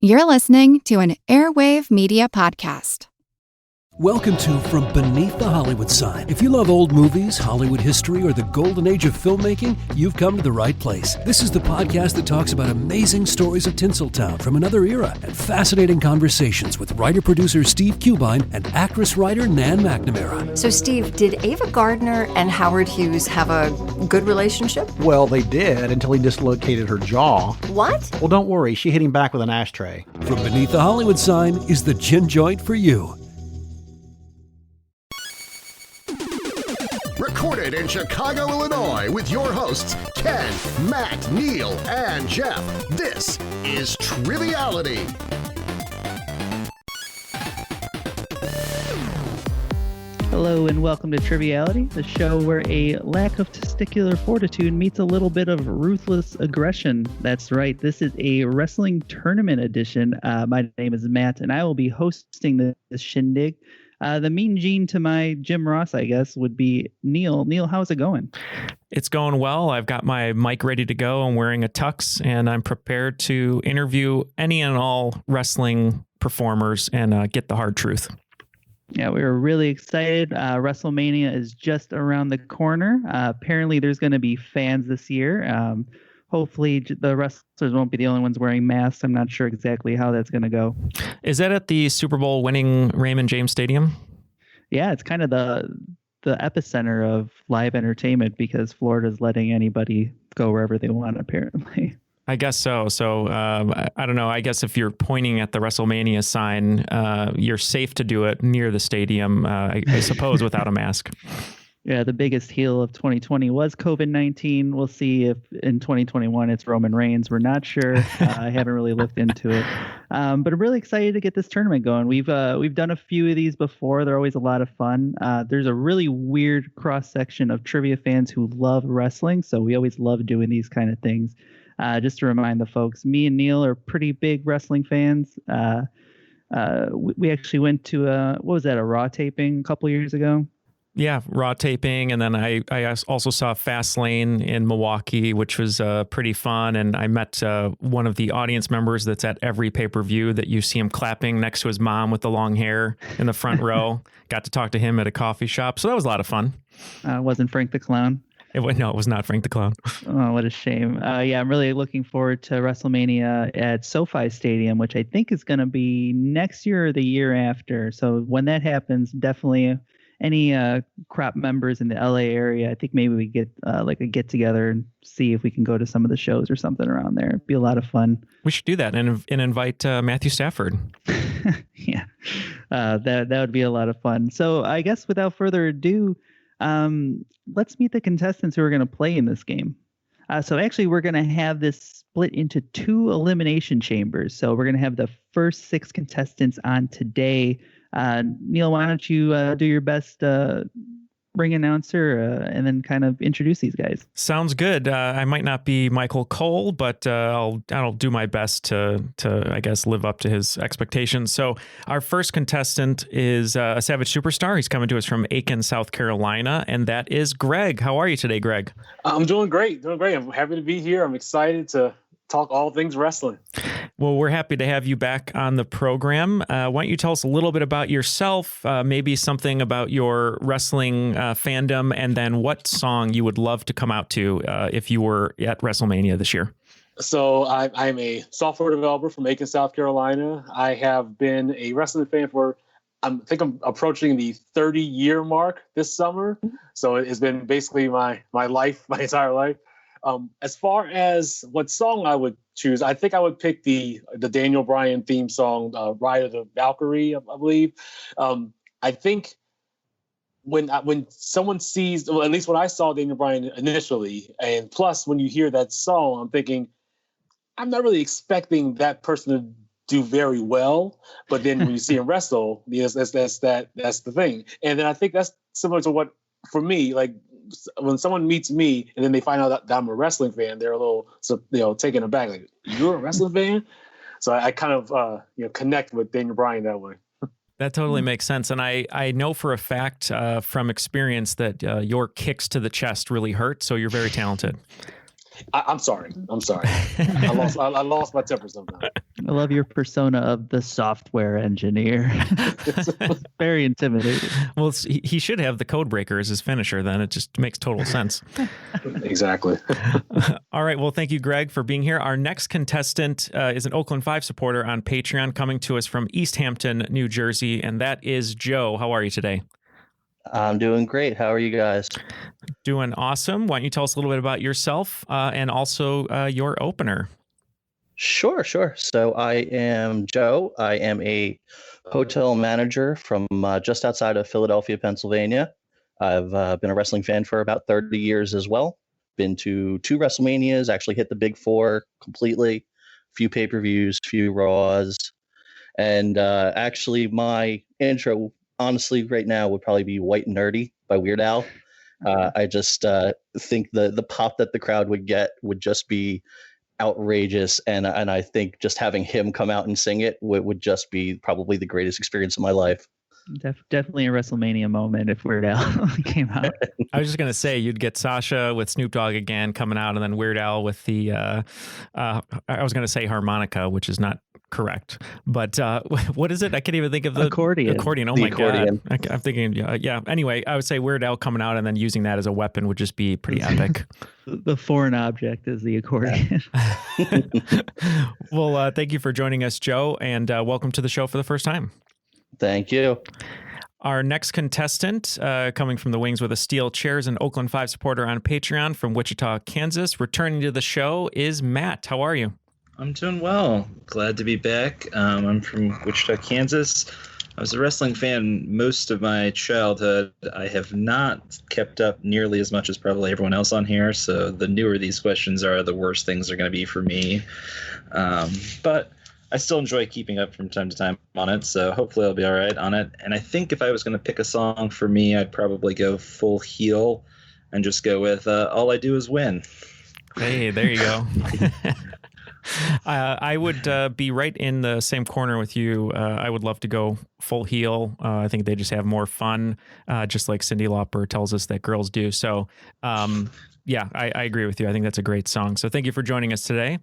You're listening to an Airwave Media Podcast. Welcome to From Beneath the Hollywood Sign. If you love old movies, Hollywood history, or the golden age of filmmaking, you've come to the right place. This is the podcast that talks about amazing stories of Tinseltown from another era and fascinating conversations with writer-producer Steve Cubine and actress-writer Nan McNamara. So, Steve, did Ava Gardner and Howard Hughes have a good relationship? Well, they did until he dislocated her jaw. What? Well, don't worry. She hit him back with an ashtray. From Beneath the Hollywood Sign is the gin joint for you. Recorded in Chicago, Illinois, with your hosts, Ken, Matt, Neal, and Jeff. This is Triviality. Hello and welcome to Triviality, the show where a lack of testicular fortitude meets a little bit of ruthless aggression. That's right, this is a wrestling tournament edition. My name is Matt, and I will be hosting this shindig. The mean gene to my Jim Ross, I guess, would be Neal. Neal, how's it going? It's going well. I've got my mic ready to go. I'm wearing a tux, and I'm prepared to interview any and all wrestling performers and get the hard truth. Yeah, we were really excited. WrestleMania is just around the corner. Apparently, there's going to be fans this year. Hopefully, the wrestlers won't be the only ones wearing masks. I'm not sure exactly how that's going to go. Is that at the Super Bowl winning Raymond James Stadium? Yeah, it's kind of the epicenter of live entertainment because Florida's letting anybody go wherever they want, apparently. I guess so. So I don't know. I guess if you're pointing at the WrestleMania sign, you're safe to do it near the stadium, I suppose, without a mask. Yeah, the biggest heel of 2020 was COVID-19. We'll see if in 2021 it's Roman Reigns. We're not sure. I haven't really looked into it. But I'm really excited to get this tournament going. We've done a few of these before. They're always a lot of fun. There's a really weird cross-section of trivia fans who love wrestling, so we always love doing these kind of things. Just to remind the folks, me and Neal are pretty big wrestling fans. We actually went to a Raw taping a couple years ago. Yeah, Raw taping, and then I also saw Fastlane in Milwaukee, which was pretty fun, and I met one of the audience members that's at every pay-per-view that you see him clapping next to his mom with the long hair in the front row. Got to talk to him at a coffee shop, so that was a lot of fun. Wasn't Frank the Clown? No, it was not Frank the Clown. Oh, what a shame. Yeah, I'm really looking forward to WrestleMania at SoFi Stadium, which I think is going to be next year or the year after. So when that happens, definitely any crop members in the LA area, I think maybe we get like a get together and see if we can go to some of the shows or something around there. It'd be a lot of fun. We should do that and invite Matthew Stafford. Yeah, that would be a lot of fun. So I guess without further ado, let's meet the contestants who are going to play in this game. So actually, we're going to have this split into two elimination chambers. So we're going to have the first 6 contestants on today. Neal, why don't you do your best ring announcer and then kind of introduce these guys? Sounds good. I might not be Michael Cole, but I'll do my best to I guess live up to his expectations. So our first contestant is a Savage Superstar. He's coming to us from Aiken, South Carolina, and that is Greg. How are you today, Greg? I'm doing great. I'm happy to be here. I'm excited to talk all things wrestling. Well, we're happy to have you back on the program. Why don't you tell us a little bit about yourself, maybe something about your wrestling fandom, and then what song you would love to come out to if you were at WrestleMania this year? So I'm a software developer from Aiken, South Carolina. I have been a wrestling fan for, I think I'm approaching the 30-year mark this summer. So it's been basically my life, my entire life. As far as what song I would choose, I think I would pick the Daniel Bryan theme song, Ride of the Valkyrie, I believe. I think when someone sees, well, at least when I saw Daniel Bryan initially, and plus when you hear that song, I'm thinking, I'm not really expecting that person to do very well, but then when you see him wrestle, yes, that's the thing. And then I think that's similar to what, for me, like, when someone meets me and then they find out that I'm a wrestling fan, they're a little, taken aback. Like, you're a wrestling fan? So I kind of, connect with Daniel Bryan that way. That totally makes sense. And I know for a fact from experience that your kicks to the chest really hurt. So you're very talented. I'm sorry. I lost my temper sometimes. I love your persona of the software engineer. Very intimidating. Well, he should have the code breaker as his finisher. Then it just makes total sense. Exactly. All right. Well, thank you, Greg, for being here. Our next contestant is an Oakland 5 supporter on Patreon, coming to us from East Hampton, New Jersey, and that is Joe. How are you today? I'm doing great. How are you guys? Doing awesome. Why don't you tell us a little bit about yourself and also your opener? Sure. So I am Joe. I am a hotel manager from just outside of Philadelphia, Pennsylvania. I've been a wrestling fan for about 30 years as well. Been to 2 WrestleManias, actually hit the big 4 completely, few pay-per-views, few Raws. And actually my intro, honestly, right now would probably be White and Nerdy by Weird Al. I just think the pop that the crowd would get would just be outrageous. And I think just having him come out and sing it would just be probably the greatest experience of my life. Definitely a WrestleMania moment if Weird Al came out. I was just going to say you'd get Sasha with Snoop Dogg again coming out, and then Weird Al with the, I was going to say harmonica, which is not correct. But what is it? I can't even think of the accordion. Oh the my accordion. God. I'm thinking, yeah. Anyway, I would say Weird Al coming out and then using that as a weapon would just be pretty epic. The foreign object is the accordion. Well, thank you for joining us, Joe, and welcome to the show for the first time. Thank you. Our next contestant, coming from the wings with a steel chair, is an Oakland 5 supporter on Patreon from Wichita, Kansas. Returning to the show is Matt. How are you? I'm doing well. Glad to be back. I'm from Wichita, Kansas. I was a wrestling fan most of my childhood. I have not kept up nearly as much as probably everyone else on here, so the newer these questions are, the worse things are going to be for me. But I still enjoy keeping up from time to time on it, so hopefully I'll be all right on it. And I think if I was going to pick a song for me, I'd probably go full heel and just go with All I Do Is Win. Hey, there you go. I would be right in the same corner with you. I would love to go full heel. I think they just have more fun, just like Cyndi Lauper tells us that girls do. So, yeah, I agree with you. I think that's a great song. So thank you for joining us today.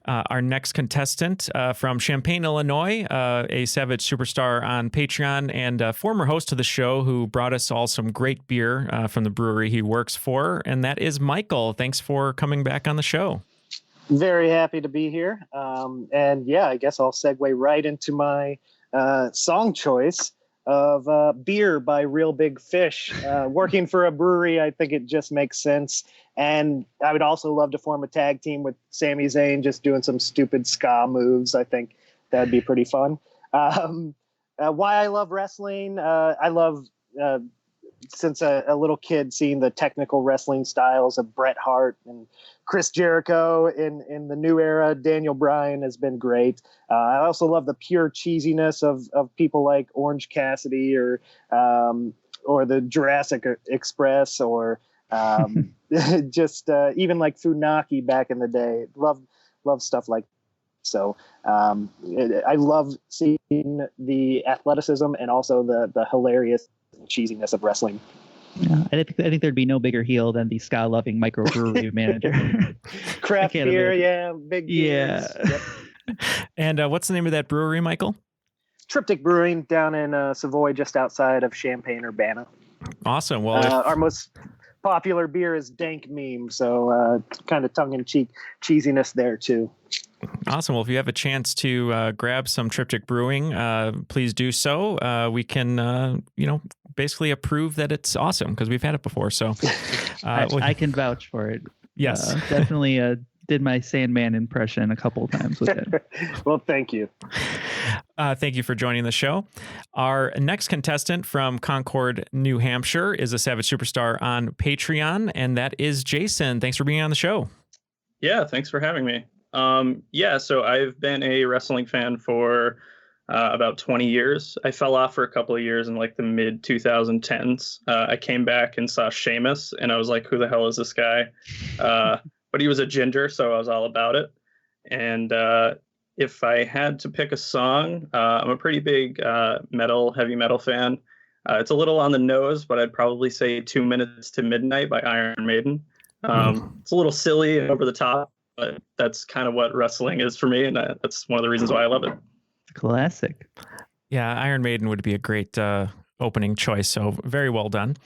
Our next contestant from Champaign, Illinois, a Savage superstar on Patreon and a former host of the show who brought us all some great beer from the brewery he works for, and that is Michael. Thanks for coming back on the show. Very happy to be here. And yeah, I guess I'll segue right into my song choice of Beer by Real Big Fish. Working for a brewery, I think it just makes sense. And I would also love to form a tag team with Sami Zayn, just doing some stupid ska moves. I think that'd be pretty fun. Why I love wrestling. I love, since a little kid, seeing the technical wrestling styles of Bret Hart and Chris Jericho in the new era. Daniel Bryan has been great. I also love the pure cheesiness of people like Orange Cassidy or the Jurassic Express or just even like Funaki back in the day. Love stuff like that. So I love seeing the athleticism and also the hilarious cheesiness of wrestling. Yeah, I think there'd be no bigger heel than the ska-loving microbrewery manager. Craft beer, yeah, big beers. Yeah. Yep. And what's the name of that brewery, Michael? Triptych Brewing down in Savoy, just outside of Champaign, Urbana. Awesome. Well, our most popular beer is Dank Meme, so kind of tongue-in-cheek cheesiness there too. Awesome. Well, if you have a chance to grab some Triptych Brewing, please do so. We can, basically approve that it's awesome because we've had it before. So I can vouch for it. Yes. Definitely did my Sandman impression a couple of times with it. Well, thank you. Thank you for joining the show. Our next contestant from Concord, New Hampshire is a Savage superstar on Patreon, and that is Jason. Thanks for being on the show. Yeah, thanks for having me. So I've been a wrestling fan for about 20 years. I fell off for a couple of years in like the mid 2010s. I came back and saw Sheamus, and I was like, who the hell is this guy? But he was a ginger, so I was all about it. And if I had to pick a song, I'm a pretty big heavy metal fan. It's a little on the nose, but I'd probably say 2 Minutes to Midnight by Iron Maiden. It's a little silly and over the top, but that's kind of what wrestling is for me, and that's one of the reasons why I love it. Classic. Yeah, Iron Maiden would be a great opening choice. So very well done.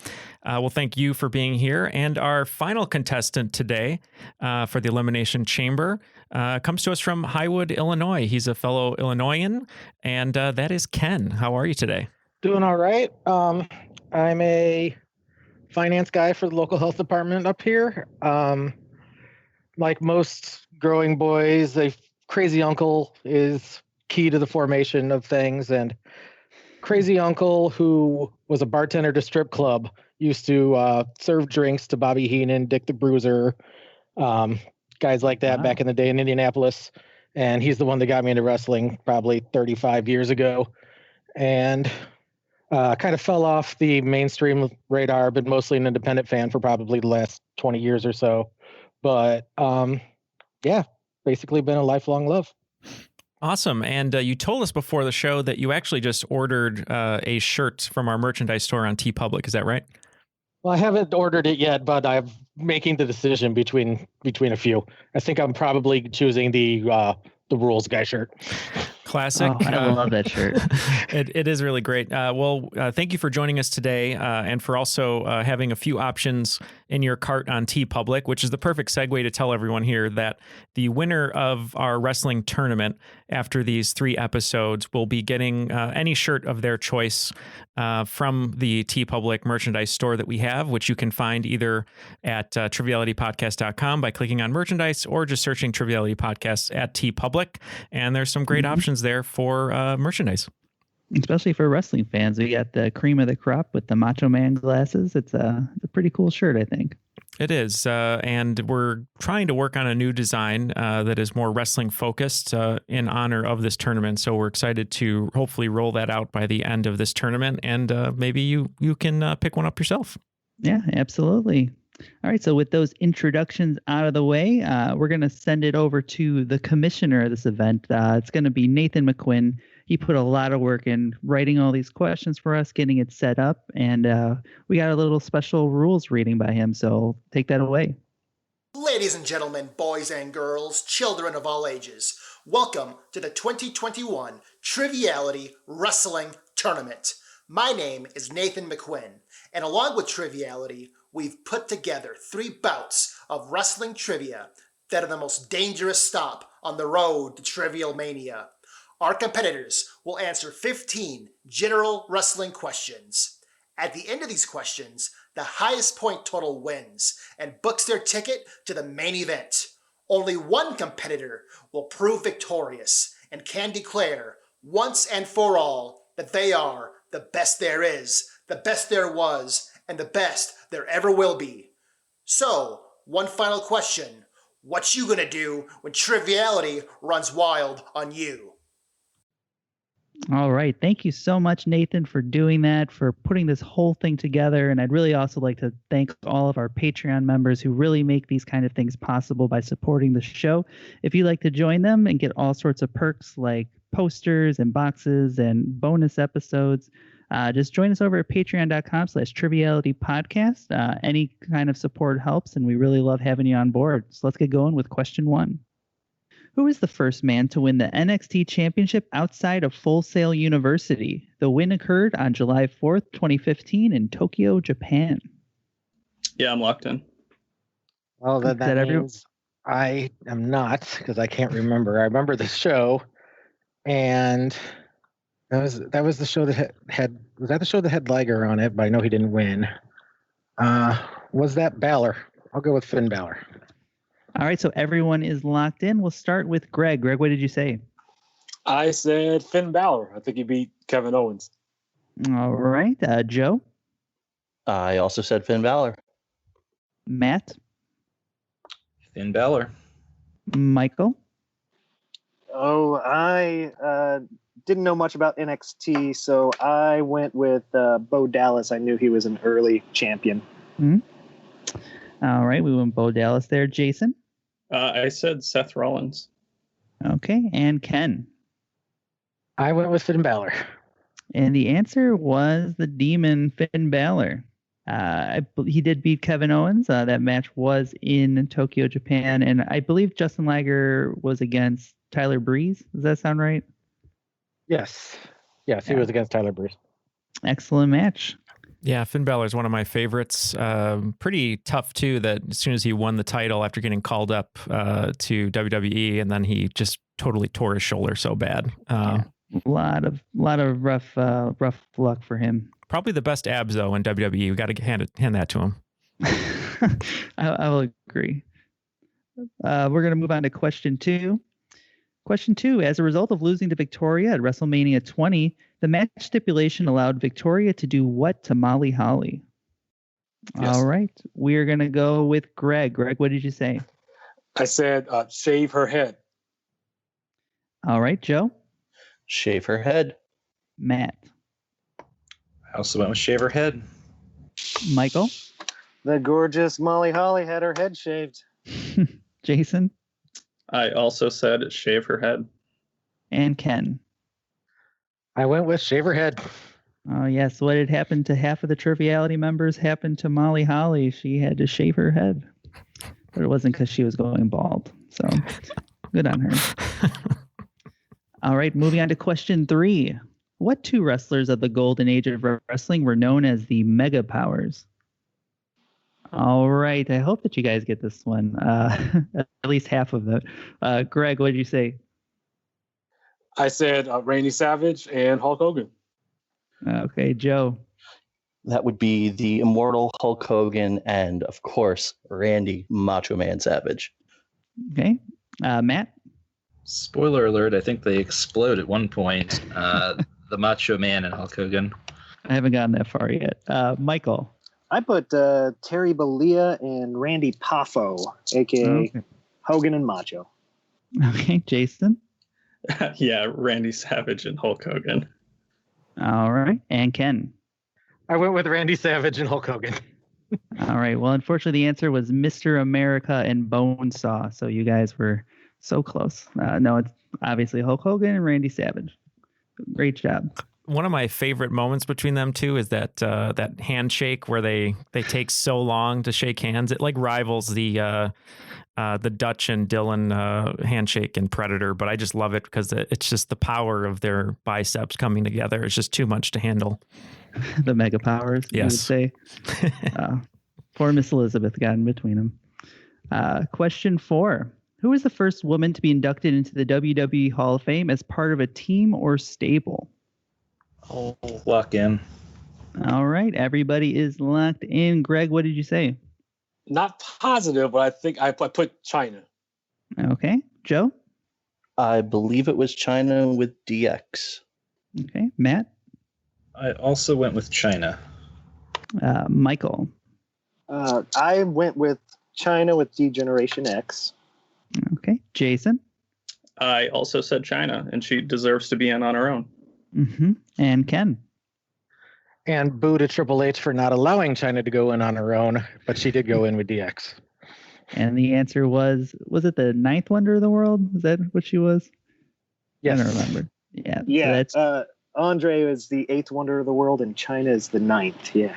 Well, thank you for being here. And our final contestant today for the Elimination Chamber comes to us from Highwood, Illinois. He's a fellow Illinoisan, and that is Ken. How are you today? Doing all right. I'm a finance guy for the local health department up here. Like most growing boys, a crazy uncle is key to the formation of things, and crazy uncle, who was a bartender at a strip club, used to serve drinks to Bobby Heenan, Dick the Bruiser, guys like that back in the day in Indianapolis. And he's the one that got me into wrestling probably 35 years ago. And kind of fell off the mainstream radar, been mostly an independent fan for probably the last 20 years or so. But yeah, basically been a lifelong love. Awesome. And you told us before the show that you actually just ordered a shirt from our merchandise store on TeePublic. Is that right? Well, I haven't ordered it yet, but I'm making the decision between a few. I think I'm probably choosing the Rules Guy shirt. Classic. Oh, I love that shirt. It is really great. Well, thank you for joining us today and for also having a few options in your cart on TeePublic, which is the perfect segue to tell everyone here that the winner of our wrestling tournament after these 3 episodes will be getting any shirt of their choice from the TeePublic merchandise store that we have, which you can find either at trivialitypodcast.com by clicking on merchandise or just searching Triviality Podcasts at TeePublic. And there's some great options there for merchandise. Especially for wrestling fans. We got the cream of the crop with the Macho Man glasses. It's a pretty cool shirt, I think. It is. And we're trying to work on a new design that is more wrestling focused in honor of this tournament. So we're excited to hopefully roll that out by the end of this tournament. And maybe you can pick one up yourself. Yeah, absolutely. All right. So with those introductions out of the way, we're going to send it over to the commissioner of this event. It's going to be Nathan McQuinn. He put a lot of work in writing all these questions for us, getting it set up, and we got a little special rules reading by him. So take that away. Ladies and gentlemen, boys and girls, children of all ages, welcome to the 2021 Triviality Wrestling Tournament. My name is Nathan McQuinn, and along with Triviality, we've put together 3 bouts of wrestling trivia that are the most dangerous stop on the road to Trivial Mania. Our competitors will answer 15 general wrestling questions. At the end of these questions, the highest point total wins and books their ticket to the main event. Only one competitor will prove victorious and can declare once and for all that they are the best there is, the best there was, and the best there ever will be. So, one final question. What you gonna do when Triviality runs wild on you? All right. Thank you so much, Nathan, for doing that, for putting this whole thing together. And I'd really also like to thank all of our Patreon members who really make these kind of things possible by supporting the show. If you'd like to join them and get all sorts of perks like posters and boxes and bonus episodes, just join us over at patreon.com/trivialitypodcast. Any kind of support helps, and we really love having you on board. So let's get going with question 1. Who is the first man to win the NXT Championship outside of Full Sail University? The win occurred on July 4th, 2015 in Tokyo, Japan. Yeah, I'm locked in. Well, that means I am not, because I can't remember. I remember the show, and that was the show that had was that the show that had Liger on it, but I know he didn't win. Was that Balor? I'll go with Finn Balor. All right, so everyone is locked in. We'll start with Greg. Greg, what did you say? I said Finn Balor. I think he beat Kevin Owens. All right. Joe? I also said Finn Balor. Matt? Finn Balor. Michael? Oh, I didn't know much about NXT, so I went with Bo Dallas. I knew he was an early champion. Mm-hmm. All right, we went Bo Dallas there. Jason? I said Seth Rollins. Okay, and Ken? I went with Finn Balor. And the answer was the demon Finn Balor. He did beat Kevin Owens. That match was in Tokyo, Japan, and I believe Justin Liger was against Tyler Breeze. Does that sound right? Yes, he was against Tyler Breeze. Excellent match. Yeah, Finn Balor is one of my favorites. Pretty tough too. That as soon as he won the title after getting called up to WWE, and then he just totally tore his shoulder so bad. A lot of rough luck for him. Probably the best abs though in WWE. We got to hand that to him. I will agree. We're going to move on to question 2. Question 2: as a result of losing to Victoria at WrestleMania 20, the match stipulation allowed Victoria to do what to Molly Holly? Yes. All right. We're going to go with Greg. Greg, what did you say? I said shave her head. All right. Joe? Shave her head. Matt? I also went with shave her head. Michael? The gorgeous Molly Holly had her head shaved. Jason? I also said shave her head. And Ken? I went with shave her head. Oh, yes. What had happened to half of the Triviality members happened to Molly Holly. She had to shave her head. But it wasn't because she was going bald. So good on her. All right. Moving on to question 3. What 2 wrestlers of the golden age of wrestling were known as the Mega Powers? All right. I hope that you guys get this one. At least half of it. Greg, what did you say? I said Randy Savage and Hulk Hogan. Okay, Joe. That would be the immortal Hulk Hogan and, of course, Randy Macho Man Savage. Okay. Matt? Spoiler alert, I think they explode at one point. The Macho Man and Hulk Hogan. I haven't gotten that far yet. Michael? I put Terry Bollea and Randy Poffo, a.k.a. Hogan and Macho. Okay, Jason? Yeah, Randy Savage and Hulk Hogan. All right. And Ken? I went with Randy Savage and Hulk Hogan. All right. Well, unfortunately, the answer was Mr. America and Bonesaw. So you guys were so close. No, it's obviously Hulk Hogan and Randy Savage. Great job. One of my favorite moments between them two is that that handshake where they take so long to shake hands. It like rivals the Dutch and Dylan handshake in Predator, but I just love it because it's just the power of their biceps coming together. It's just too much to handle. The Mega Powers, yes. You would say. Poor Miss Elizabeth got in between them. Question 4. Who was the first woman to be inducted into the WWE Hall of Fame as part of a team or stable? Oh, lock in. All right. Everybody is locked in. Greg, what did you say? Not positive, but I think I put China. Okay. Joe? I believe it was China with DX. Okay. Matt? I also went with China. Michael? I went with China with D-Generation X. Okay. Jason? I also said China, and she deserves to be in on her own. Mm-hmm. And Ken? And boo to Triple H for not allowing China to go in on her own, but she did go in with DX. And the answer was it the 9th wonder of the world? Is that what she was? Yes. I don't remember. Yeah. Yeah. So Andre is the 8th wonder of the world, and China is the 9th. Yeah.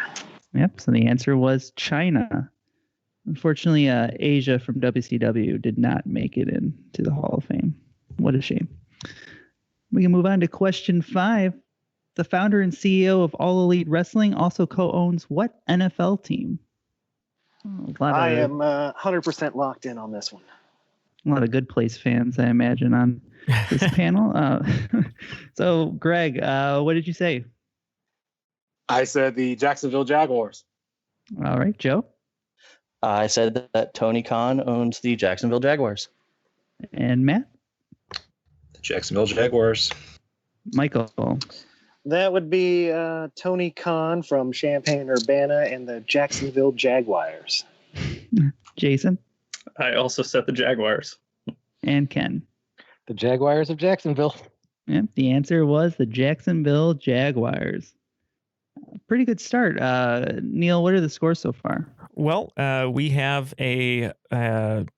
Yep. So the answer was China. Unfortunately, Asia from WCW did not make it into the Hall of Fame. What a shame. We can move on to question 5. The founder and CEO of All Elite Wrestling also co-owns what NFL team? I am 100% locked in on this one. A lot of Good Place fans, I imagine, on this panel. So, Greg, what did you say? I said the Jacksonville Jaguars. All right, Joe? I said that Tony Khan owns the Jacksonville Jaguars. And Matt? The Jacksonville Jaguars. Michael? That would be Tony Khan from Champaign-Urbana and the Jacksonville Jaguars. Jason? I also said the Jaguars. And Ken? The Jaguars of Jacksonville. Yep, the answer was the Jacksonville Jaguars. Pretty good start. Neal, what are the scores so far? Well, we have a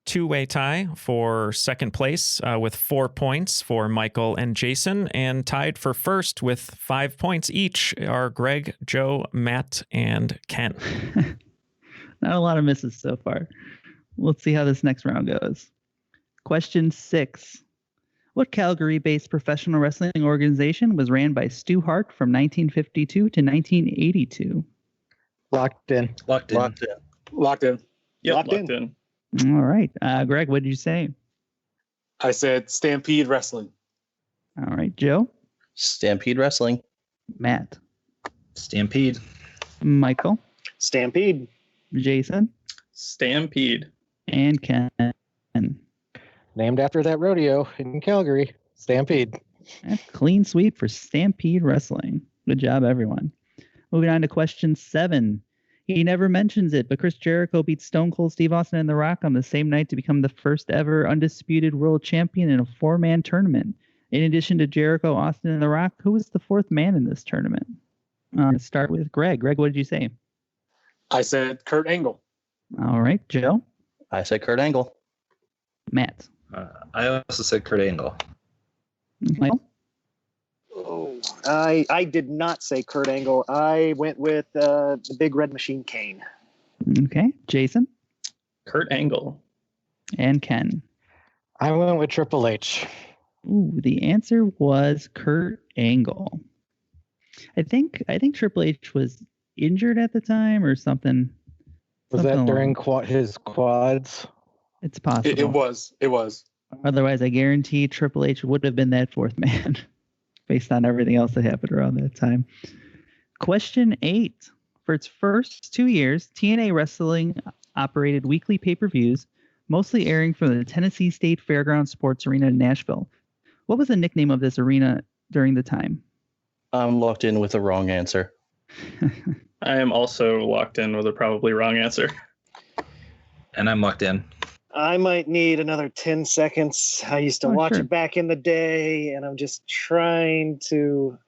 two-way tie for second place with 4 points for Michael and Jason, and tied for first with 5 points each are Greg, Joe, Matt, and Ken. Not a lot of misses so far. Let's see how this next round goes. Question 6. What Calgary-based professional wrestling organization was ran by Stu Hart from 1952 to 1982? Locked in. Locked in. Locked in. Locked in. Yep, Locked locked in. in. All right. Greg, what did you say? I said Stampede Wrestling. All right. Joe? Stampede Wrestling. Matt? Stampede. Michael? Stampede. Jason? Stampede. And Ken? Named after that rodeo in Calgary. Stampede. A clean sweep for Stampede Wrestling. Good job, everyone. Moving on to question 7. He never mentions it, but Chris Jericho beat Stone Cold Steve Austin and The Rock on the same night to become the first ever undisputed world champion in a 4-man tournament. In addition to Jericho, Austin, and The Rock, who was the 4th man in this tournament? Let's start with Greg. Greg, what did you say? I said Kurt Angle. All right. Joe? I said Kurt Angle. Matt? I also said Kurt Angle. Michael? Oh, I did not say Kurt Angle. I went with the Big Red Machine Kane. Okay. Jason? Kurt Angle. And Ken? I went with Triple H. Ooh, the answer was Kurt Angle. I think Triple H was injured at the time or something. Was that during his quads? It's possible. It was. Otherwise, I guarantee Triple H would have been that 4th man based on everything else that happened around that time. Question 8. For its first 2 years, TNA Wrestling operated weekly pay-per-views, mostly airing from the Tennessee State Fairgrounds Sports Arena in Nashville. What was the nickname of this arena during the time? I'm locked in with the wrong answer. I am also locked in with a probably wrong answer. And I'm locked in. I might need another 10 seconds. I used to watch it back in the day, and I'm just trying to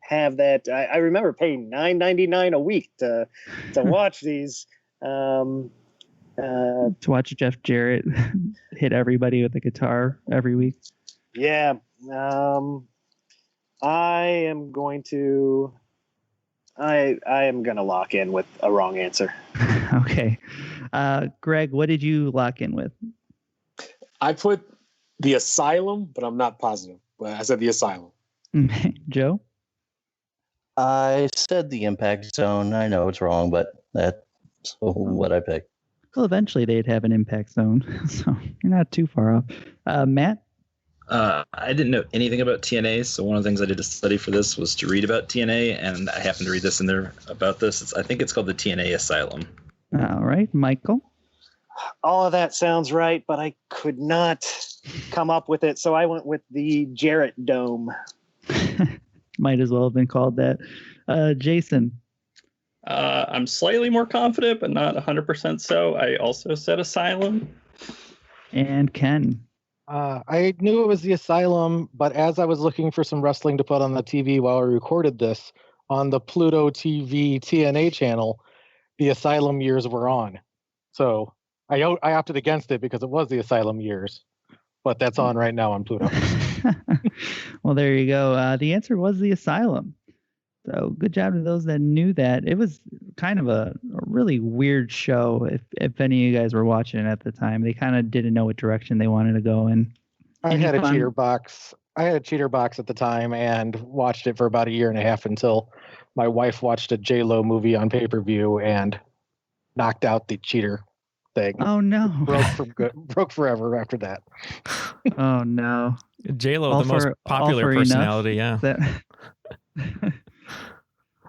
have that. I remember paying $9.99 a week to watch these. To watch Jeff Jarrett hit everybody with a guitar every week. Yeah. I am going to lock in with a wrong answer. Okay. Greg, what did you lock in with? I put the Asylum, but I'm not positive. But I said the Asylum. Joe? I said the Impact Zone. I know it's wrong, but that's what I picked. Well, eventually they'd have an Impact Zone, so you're not too far off. Matt? I didn't know anything about TNA, so one of the things I did to study for this was to read about TNA, and I happened to read this in there about this. I think it's called the TNA Asylum. All right. Michael? All of that sounds right, but I could not come up with it, so I went with the Jarrett Dome. Might as well have been called that. Jason? I'm slightly more confident, but not 100% so. I also said Asylum. And Ken? I knew it was the Asylum, but as I was looking for some wrestling to put on the TV while we recorded this, on the Pluto TV TNA channel, the Asylum years were on. So I opted against it because it was the Asylum years. But that's on right now on Pluto. Well, there you go. The answer was the Asylum. So good job to those that knew that. It was kind of a really weird show. If any of you guys were watching it at the time, they kind of didn't know what direction they wanted to go in. I had a cheater box. I had a cheater box at the time and watched it for about a year and a half until my wife watched a J-Lo movie on pay-per-view and knocked out the cheater thing. Oh no! Broke forever after that. Oh no! J-Lo, the most popular personality. Yeah.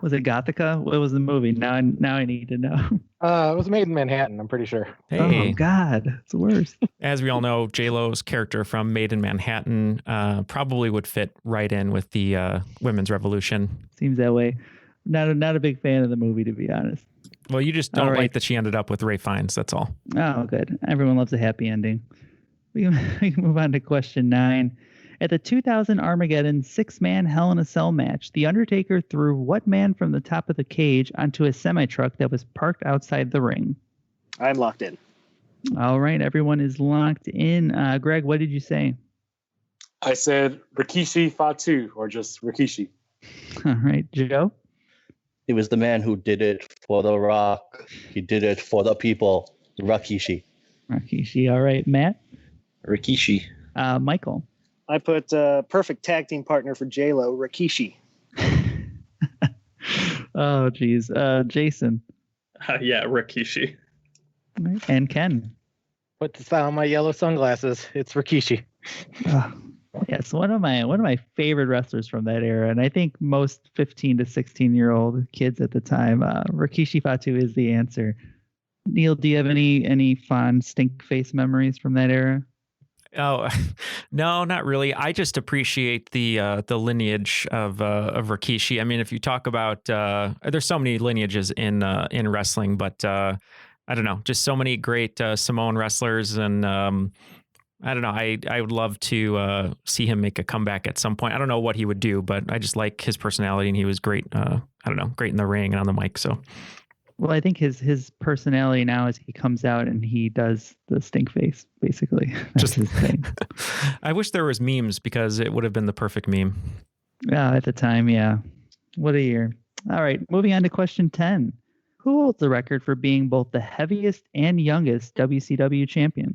Was it Gothica? What was the movie? Now I need to know. It was Made in Manhattan, I'm pretty sure. Hey. Oh God, it's the worst. As we all know, J-Lo's character from Made in Manhattan probably would fit right in with the women's revolution. Seems that way. Not a big fan of the movie, to be honest. Well, you just don't like that she ended up with Ray Fiennes. That's all. Oh, good. Everyone loves a happy ending. We can move on to question 9. At the 2000 Armageddon 6-man Hell in a Cell match, The Undertaker threw what man from the top of the cage onto a semi-truck that was parked outside the ring? I'm locked in. All right, everyone is locked in. Greg, what did you say? I said Rikishi Fatu, or just Rikishi. All right, Joe? It was the man who did it for The Rock. He did it for the people. Rikishi. Rikishi. All right, Matt? Rikishi. Michael? I put perfect tag team partner for J-Lo, Rikishi. Oh, geez. Jason? Yeah, Rikishi. Right. And Ken? Put this on my yellow sunglasses. It's Rikishi. Yes, one of my favorite wrestlers from that era, and I think most 15 to 16-year-old kids at the time. Rikishi Fatu is the answer. Neal, do you have any fond stink face memories from that era? Oh, no, not really. I just appreciate the lineage of Rikishi. I mean, if you talk about, there's so many lineages in wrestling, but I don't know, just so many great Samoan wrestlers, and I don't know. I would love to see him make a comeback at some point. I don't know what he would do, but I just like his personality, and he was great. I don't know, great in the ring and on the mic. So. Well, I think his personality now is he comes out and he does the stink face, basically. That's his thing. I wish there was memes, because it would have been the perfect meme. Yeah, at the time, yeah. What a year. All right, moving on to question 10. Who holds the record for being both the heaviest and youngest WCW champion?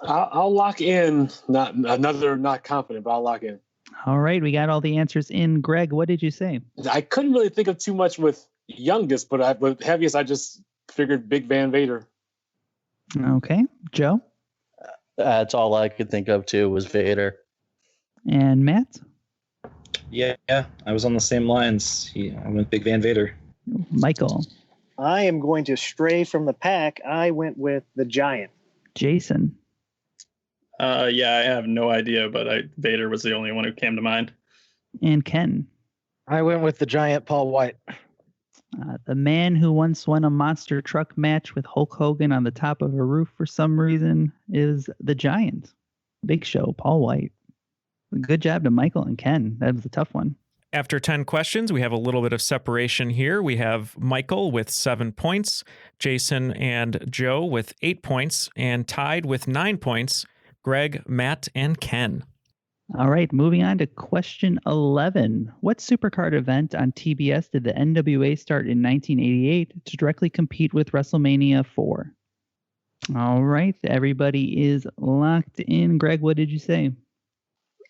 I'll lock in. Not confident, but I'll lock in. All right, we got all the answers in. Greg, what did you say? I couldn't really think of too much with youngest, but with heaviest, I just figured Big Van Vader. Okay. Joe? That's all I could think of, too, was Vader. And Matt? Yeah, I was on the same lines. I went Big Van Vader. Michael? I am going to stray from the pack. I went with the Giant. Jason? Yeah, I have no idea, but Vader was the only one who came to mind. And Ken? I went with the Giant Paul White. The man who once won a monster truck match with Hulk Hogan on the top of a roof for some reason is the Giant. Big Show, Paul White. Good job to Michael and Ken. That was a tough one. After 10 questions, we have a little bit of separation here. We have Michael with 7 points, Jason and Joe with 8 points, and tied with 9 points, Greg, Matt, and Ken. All right, moving on to question 11. What supercard event on TBS did the NWA start in 1988 to directly compete with WrestleMania 4? All right, everybody is locked in. Greg, what did you say?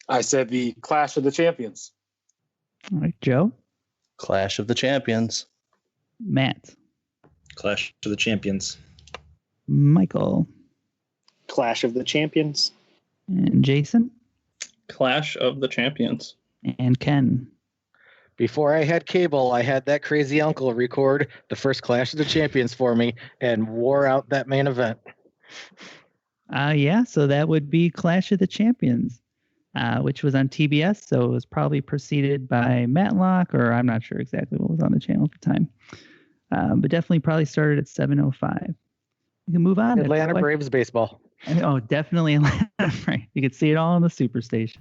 I said the Clash of the Champions. All right, Joe? Clash of the Champions. Matt? Clash of the Champions. Michael? Clash of the Champions. And Jason? Clash of the Champions. And Ken? Before I had cable, I had that crazy uncle record the first Clash of the Champions for me and wore out that main event. Yeah, so that would be Clash of the Champions, which was on TBS. So it was probably preceded by Matlock, or I'm not sure exactly what was on the channel at the time. But definitely probably started at 7:05. You can move on. Atlanta Braves baseball. Oh, definitely Atlanta. Right. You could see it all on the Superstation.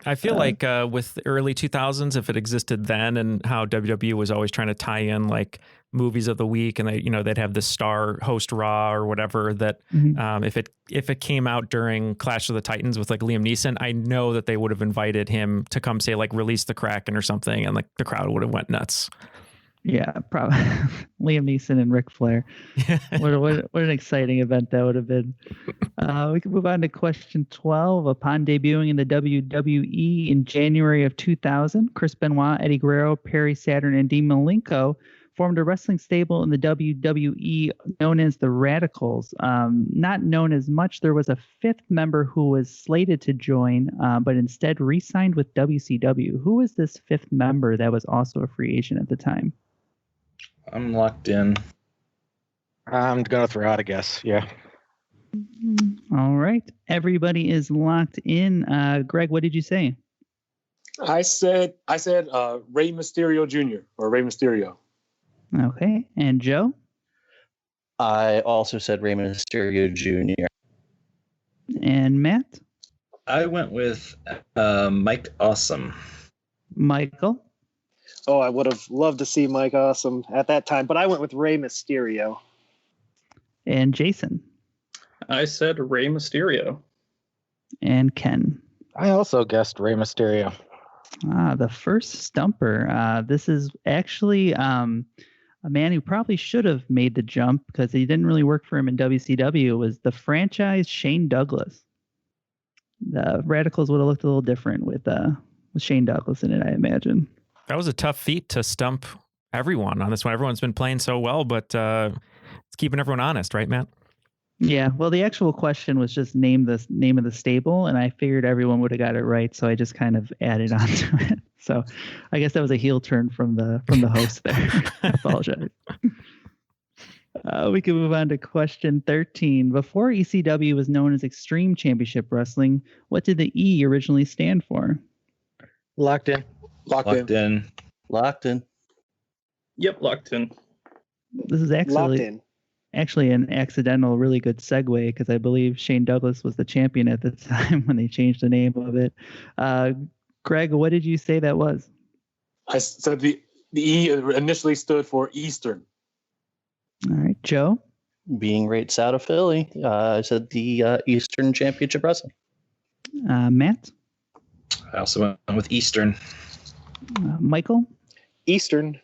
I feel like with the early 2000s, if it existed then, and how WWE was always trying to tie in like movies of the week, and they'd have the star host Raw or whatever, that if it came out during Clash of the Titans with like Liam Neeson, I know that they would have invited him to come say like Release the Kraken or something, and like the crowd would have went nuts. Yeah, probably Liam Neeson and Ric Flair. What an exciting event that would have been. We can move on to question 12. Upon debuting in the WWE in January of 2000, Chris Benoit, Eddie Guerrero, Perry Saturn, and Dean Malenko formed a wrestling stable in the WWE known as the Radicals. Not known as much, there was a fifth member who was slated to join, but instead re-signed with WCW. Who was this fifth member that was also a free agent at the time? I'm locked in. I'm going to throw out a guess. Yeah. All right. Everybody is locked in. Greg, what did you say? I said Rey Mysterio Jr. or Rey Mysterio. Okay. And Joe? I also said Rey Mysterio Jr. And Matt? I went with Mike Awesome. Michael? Oh, I would have loved to see Mike Awesome at that time, but I went with Rey Mysterio. And Jason? I said Rey Mysterio. And Ken? I also guessed Rey Mysterio. The first stumper. This is actually a man who probably should have made the jump because he didn't really work for him in WCW. Was the franchise Shane Douglas. The Radicals would have looked a little different with Shane Douglas in it, I imagine. That was a tough feat to stump everyone on this one. Everyone's been playing so well, but it's keeping everyone honest, right, Matt? Yeah, well, the actual question was just name the name of the stable, and I figured everyone would have got it right, so I just kind of added on to it. So I guess that was a heel turn from the host there. I apologize. We can move on to question 13. Before ECW was known as Extreme Championship Wrestling, what did the E originally stand for? Locked in. Locked in. Locked in. Yep, locked in. This is actually an accidental, really good segue because I believe Shane Douglas was the champion at the time when they changed the name of it. Greg, what did you say that was? I said the E initially stood for Eastern. All right, Joe? Being rates out of Philly, I said the Eastern Championship Wrestling. Matt? I also went with Eastern. Michael? Eastern.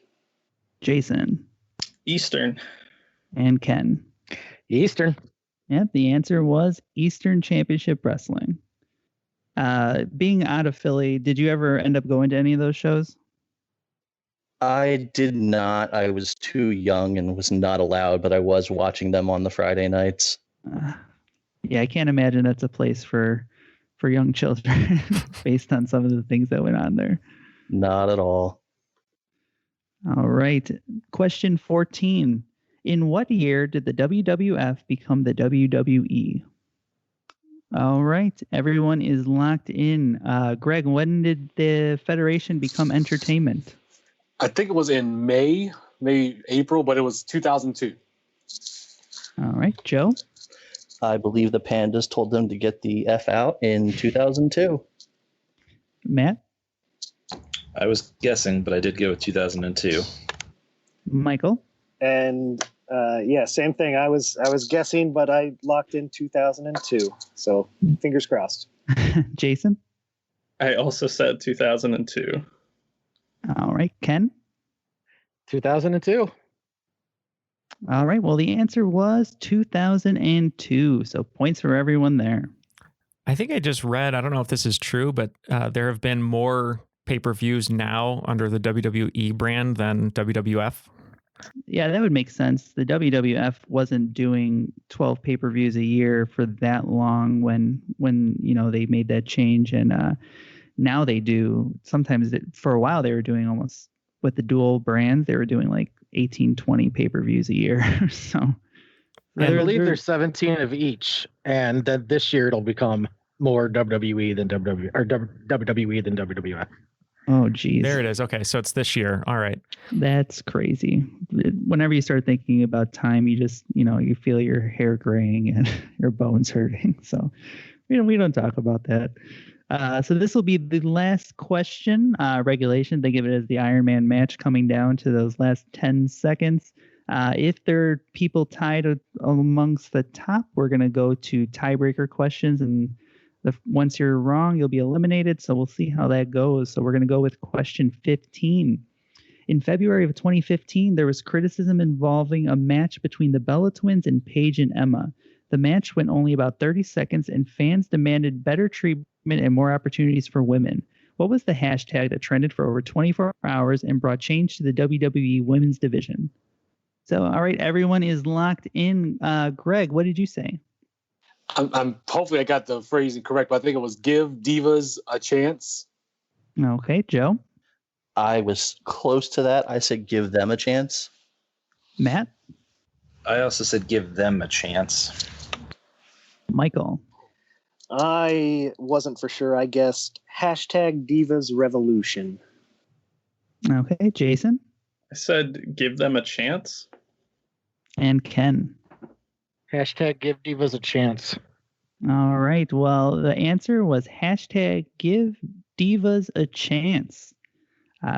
Jason? Eastern. And Ken? Eastern. Yep, the answer was Eastern Championship Wrestling. Being out of Philly, did you ever end up going to any of those shows? I did not. I was too young and was not allowed, but I was watching them on the Friday nights. Yeah, I can't imagine that's a place for young children based on some of the things that went on there. Not at all. All right. Question 14. In what year did the WWF become the WWE? All right. Everyone is locked in. Greg, when did the Federation become entertainment? I think it was in April, but it was 2002. All right. Joe? I believe the Pandas told them to get the F out in 2002. Matt? I was guessing, but I did go with 2002. Michael? And yeah, same thing. I was guessing, but I locked in 2002. So fingers crossed. Jason? I also said 2002. All right. Ken? 2002. All right. Well, the answer was 2002. So points for everyone there. I think I just read, I don't know if this is true, but there have been more pay-per-views now under the WWE brand than WWF. Yeah, that would make sense. The WWF wasn't doing 12 pay-per-views a year for that long when they made that change, and now they do. Sometimes for a while they were doing almost with the dual brands, they were doing like 18, 20 pay-per-views a year. So I believe there's 17 of each, and then this year it'll become more WWE than WWE than WWF. Oh, geez. There it is. Okay, so it's this year. All right. That's crazy. Whenever you start thinking about time, you just, you feel your hair graying and your bones hurting. So we don't talk about that. So this will be the last question. Regulation, they give it as the Iron Man match coming down to those last 10 seconds. If there are people tied amongst the top, we're going to go to tiebreaker questions, and once you're wrong, you'll be eliminated. So we'll see how that goes. So we're going to go with question 15. In February of 2015, there was criticism involving a match between the Bella Twins and Paige and Emma. The match went only about 30 seconds, and fans demanded better treatment and more opportunities for women. What was the hashtag that trended for over 24 hours and brought change to the WWE women's division? So, all right, everyone is locked in. Greg, what did you say? I'm hopefully I got the phrasing correct, but I think it was give divas a chance. Okay, Joe? I was close to that. I said give them a chance. Matt? I also said give them a chance. Michael? I wasn't for sure. I guessed hashtag Divas Revolution. Okay, Jason? I said give them a chance. And Ken? Hashtag give divas a chance. All right. Well, the answer was hashtag give divas a chance.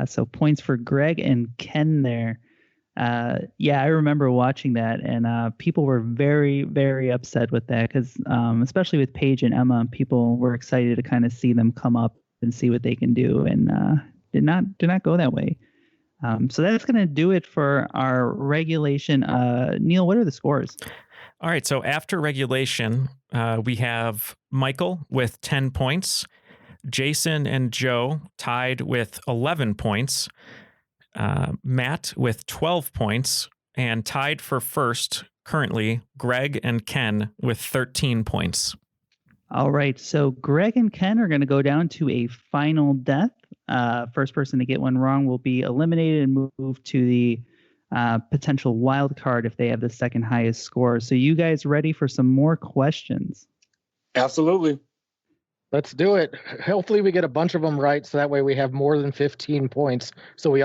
So points for Greg and Ken there. Yeah, I remember watching that, and people were very, very upset with that because, especially with Paige and Emma, people were excited to kind of see them come up and see what they can do, and did not go that way. So that's going to do it for our regulation. Neal, what are the scores? All right. So after regulation, we have Michael with 10 points, Jason and Joe tied with 11 points, Matt with 12 points, and tied for first currently, Greg and Ken with 13 points. All right. So Greg and Ken are going to go down to a final death. First person to get one wrong will be eliminated and move to the potential wild card if they have the second highest score. So you guys ready for some more questions? Absolutely. Let's do it. Hopefully we get a bunch of them right, so that way we have more than 15 points. So we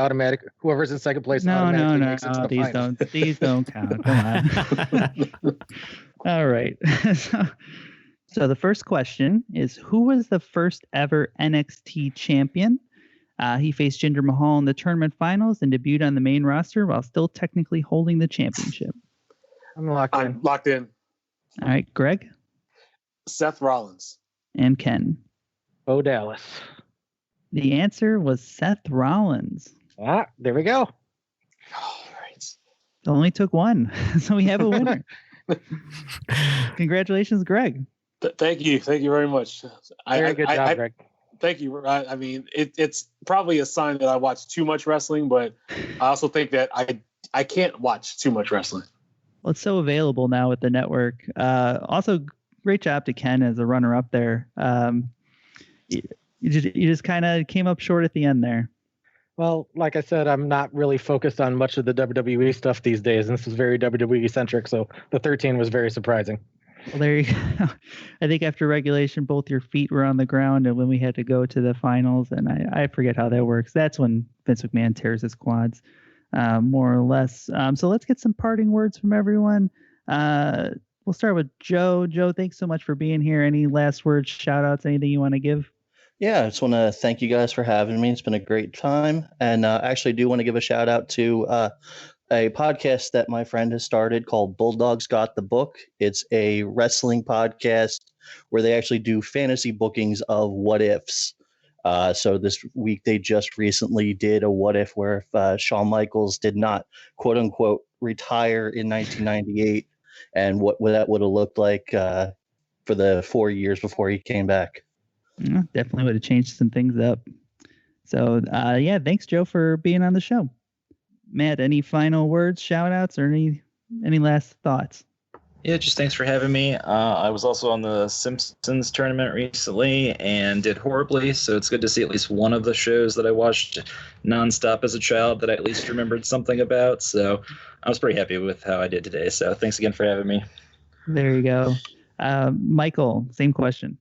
whoever's in second place automatically makes it to the final. These don't count. Come on. All right. So the first question is, who was the first ever NXT champion? He faced Jinder Mahal in the tournament finals and debuted on the main roster while still technically holding the championship. I'm locked in. All right, Greg? Seth Rollins. And Ken? Bo Dallas. The answer was Seth Rollins. There we go. All right. It only took one, so we have a winner. Congratulations, Greg. Thank you. Thank you very much. Very good job, Greg. Thank you. I mean, it's probably a sign that I watch too much wrestling, but I also think that I can't watch too much wrestling. Well, it's so available now with the network. Also, great job to Ken as a runner-up there. You just kind of came up short at the end there. Well, like I said, I'm not really focused on much of the WWE stuff these days, and this is very WWE-centric, so the 13 was very surprising. Well, there you go. I think after regulation, both your feet were on the ground, and when we had to go to the finals, and I forget how that works. That's when Vince McMahon tears his quads, more or less. So let's get some parting words from everyone. We'll start with Joe. Joe, thanks so much for being here. Any last words, shout outs, anything you want to give? Yeah, I just want to thank you guys for having me. It's been a great time. And I actually do want to give a shout out to a podcast that my friend has started called Bulldogs Got the Book. It's a wrestling podcast where they actually do fantasy bookings of what ifs. So this week they just recently did a what if where if Shawn Michaels did not, quote unquote, retire in 1998 and what that would have looked like for the 4 years before he came back. Yeah, definitely would have changed some things up. So, yeah, thanks, Joe, for being on the show. Matt, any final words, shout outs, or any last thoughts? Yeah, just thanks for having me. I was also on the Simpsons tournament recently and did horribly, so it's good to see at least one of the shows that I watched nonstop as a child that I at least remembered something about. So I was pretty happy with how I did today. So thanks again for having me. There you go. Michael, same question.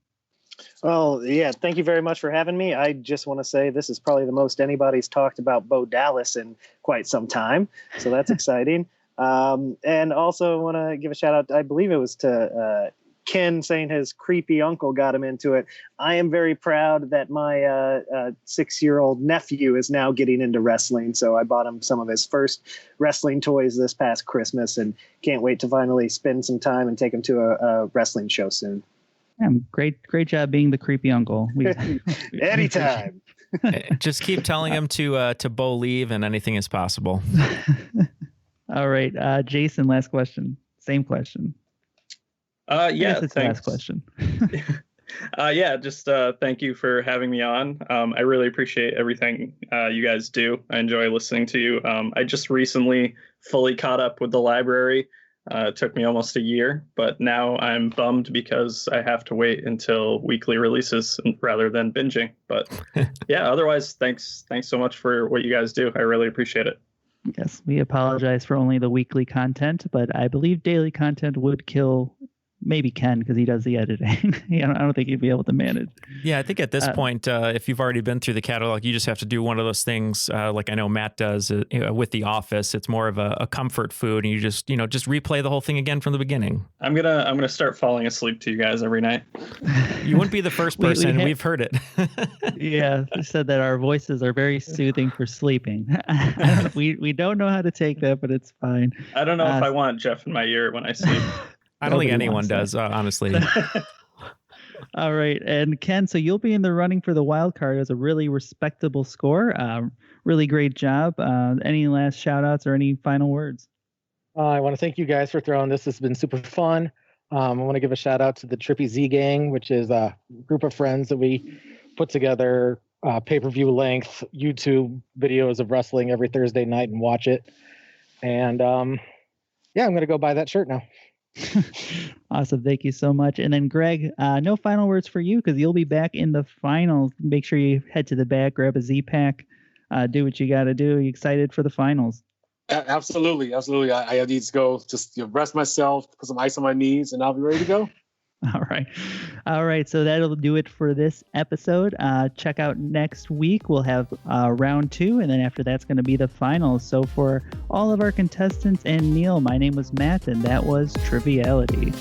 Well, yeah, thank you very much for having me. I just want to say this is probably the most anybody's talked about Bo Dallas in quite some time. So that's exciting. And also want to give a shout out. I believe it was to Ken saying his creepy uncle got him into it. I am very proud that my 6-year-old nephew is now getting into wrestling. So I bought him some of his first wrestling toys this past Christmas and can't wait to finally spend some time and take him to a wrestling show soon. Yeah, great job being the creepy uncle. Anytime. Just keep telling him to Bo leave and anything is possible. All right, Jason, last question. Same question. Yeah, it's thanks. The last question. Yeah, just thank you for having me on. I really appreciate everything you guys do. I enjoy listening to you. I just recently fully caught up with the library. It took me almost a year, but now I'm bummed because I have to wait until weekly releases rather than binging. But yeah, otherwise, thanks so much for what you guys do. I really appreciate it. Yes, we apologize for only the weekly content, but I believe daily content would kill maybe Ken, because he does the editing. I don't think he'd be able to manage. Yeah, I think at this point, if you've already been through the catalog, you just have to do one of those things like I know Matt does with The Office. It's more of a comfort food, and you just replay the whole thing again from the beginning. I'm gonna start falling asleep to you guys every night. You wouldn't be the first person. We've heard it. Yeah, they said that our voices are very soothing for sleeping. we don't know how to take that, but it's fine. I don't know if I want Jeff in my ear when I sleep. I don't think anyone does, honestly. All right. And Ken, so you'll be in the running for the wild card as a really respectable score. Really great job. Any last shout outs or any final words? I want to thank you guys for throwing this. This has been super fun. I want to give a shout out to the Trippy Z Gang, which is a group of friends that we put together pay-per-view length YouTube videos of wrestling every Thursday night and watch it. And I'm going to go buy that shirt now. Awesome. Thank you so much. And then Greg, no final words for you because you'll be back in the finals. Make sure you head to the back, grab a Z-Pack, do what you got to do. Are you excited for the finals? Absolutely. I need to go just rest myself, put some ice on my knees, and I'll be ready to go. All right. So that'll do it for this episode. Check out next week. We'll have round 2, and then after that's going to be the finals. So for all of our contestants and Neal, my name was Matt, and that was Triviality.